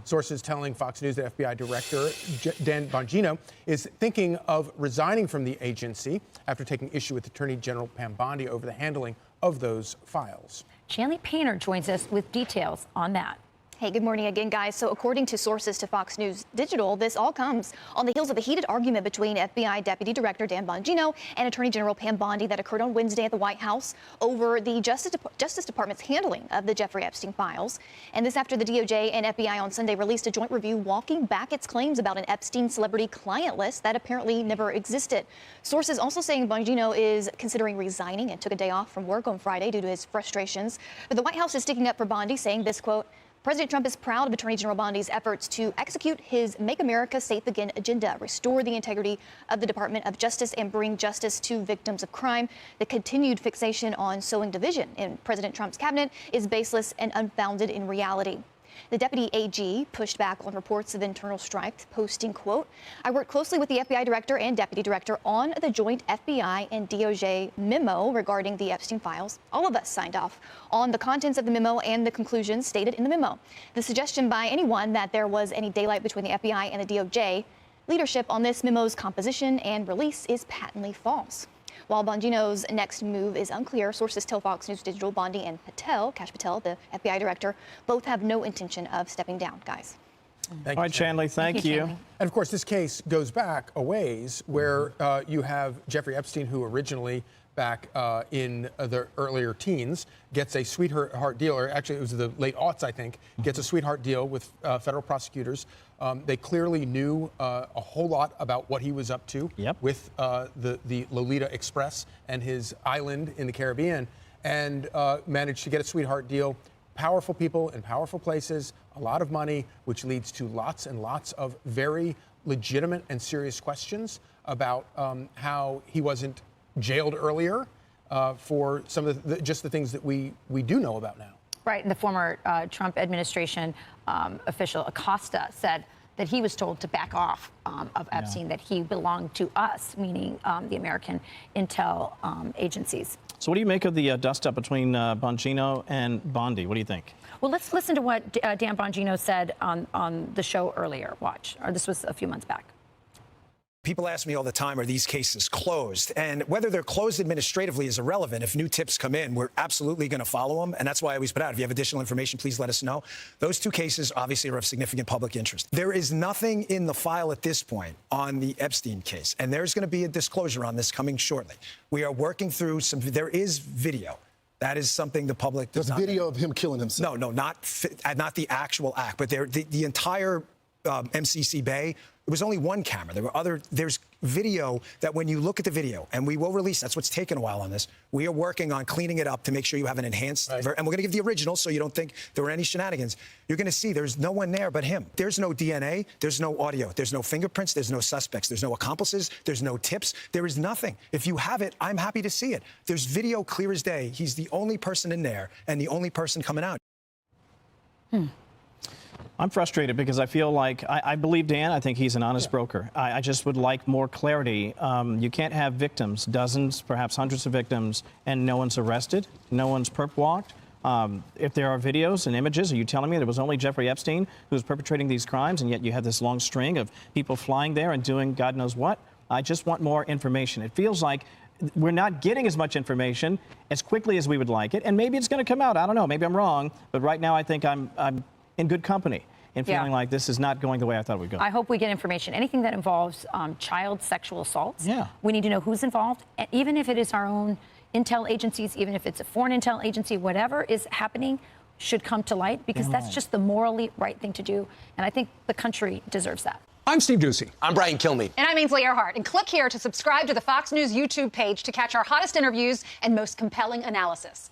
Sources telling Fox News that FBI Director Dan Bongino is thinking of resigning from the agency after taking issue with Attorney General Pam Bondi over the handling of those files. Shanley Painter joins us with details on that. Hey, good morning again, guys. So according to sources to Fox News Digital, this all comes on the heels of a heated argument between FBI Deputy Director Dan Bongino and Attorney General Pam Bondi that occurred on Wednesday at the White House over the Justice Department's handling of the Jeffrey Epstein files. And this after the DOJ and FBI on Sunday released a joint review walking back its claims about an Epstein celebrity client list that apparently never existed. Sources also saying Bongino is considering resigning and took a day off from work on Friday due to his frustrations. But the White House is sticking up for Bondi, saying this, quote, President Trump is proud of Attorney General Bondi's efforts to execute his Make America Safe Again agenda, restore the integrity of the Department of Justice, and bring justice to victims of crime. The continued fixation on sowing division in President Trump's cabinet is baseless and unfounded in reality. The deputy AG pushed back on reports of internal strife, posting, quote, I worked closely with the FBI director and deputy director on the joint FBI and DOJ memo regarding the Epstein files. All of us signed off on the contents of the memo and the conclusions stated in the memo. The suggestion by anyone that there was any daylight between the FBI and the DOJ leadership on this memo's composition and release is patently false. While Bongino's next move is unclear, sources tell Fox News Digital Bondi and Kash Patel, the FBI director, both have no intention of stepping down, guys. All right, Shanley, thank you. And of course, this case goes back a ways where you have Jeffrey Epstein, who originally back in the earlier teens gets a sweetheart deal, or actually it was the late aughts, I think, gets a sweetheart deal with federal prosecutors. They clearly knew a whole lot about what he was up to with the Lolita Express and his island in the Caribbean, and managed to get a sweetheart deal. Powerful people in powerful places, a lot of money, which leads to lots and lots of very legitimate and serious questions about how he wasn't jailed earlier for some of just the things that we do know about now. Right, and the former Trump administration official Acosta said that he was told to back off of Epstein, that he belonged to us, meaning the American intel agencies. So what do you make of the dust-up between Bongino and Bondi? What do you think? Well, let's listen to what Dan Bongino said on the show earlier. Watch, or this was a few months back. People ask me all the time, are these cases closed? And whether they're closed administratively is irrelevant. If new tips come in, we're absolutely going to follow them. And that's why I always put out, if you have additional information, please let us know. Those two cases obviously are of significant public interest. There is nothing in the file at this point on the Epstein case. And there's going to be a disclosure on this coming shortly. We are working through there is video. That is something the public does not. There's video of him killing himself. No, not the actual act, but the entire MCC Bay. It was only one camera. There's video that when you look at the video, and we will release, that's what's taken a while on this. We are working on cleaning it up to make sure you have an enhanced, and we're going to give the original so you don't think there were any shenanigans. You're going to see there's no one there but him. There's no DNA, there's no audio, there's no fingerprints, there's no suspects, there's no accomplices, there's no tips, there is nothing. If you have it, I'm happy to see it. There's video clear as day. He's the only person in there and the only person coming out. I'm frustrated because I feel like I believe Dan. I think he's an honest broker. I just would like more clarity. You can't have victims, dozens, perhaps hundreds of victims, and no one's arrested, no one's perp walked. If there are videos and images, are you telling me there was only Jeffrey Epstein who was perpetrating these crimes, and yet you have this long string of people flying there and doing God knows what? I just want more information. It feels like we're not getting as much information as quickly as we would like it, and maybe it's going to come out. I don't know. Maybe I'm wrong, but right now I think I'm in good company and feeling like this is not going the way I thought it would go. I hope we get information. Anything that involves child sexual assaults, we need to know who's involved, even if it is our own intel agencies, even if it's a foreign intel agency, whatever is happening should come to light, because that's just the morally right thing to do, and I think the country deserves that. I'm Steve Doocy. I'm Brian Kilmeade. And I'm Ainsley Earhart. And click here to subscribe to the Fox News YouTube page to catch our hottest interviews and most compelling analysis.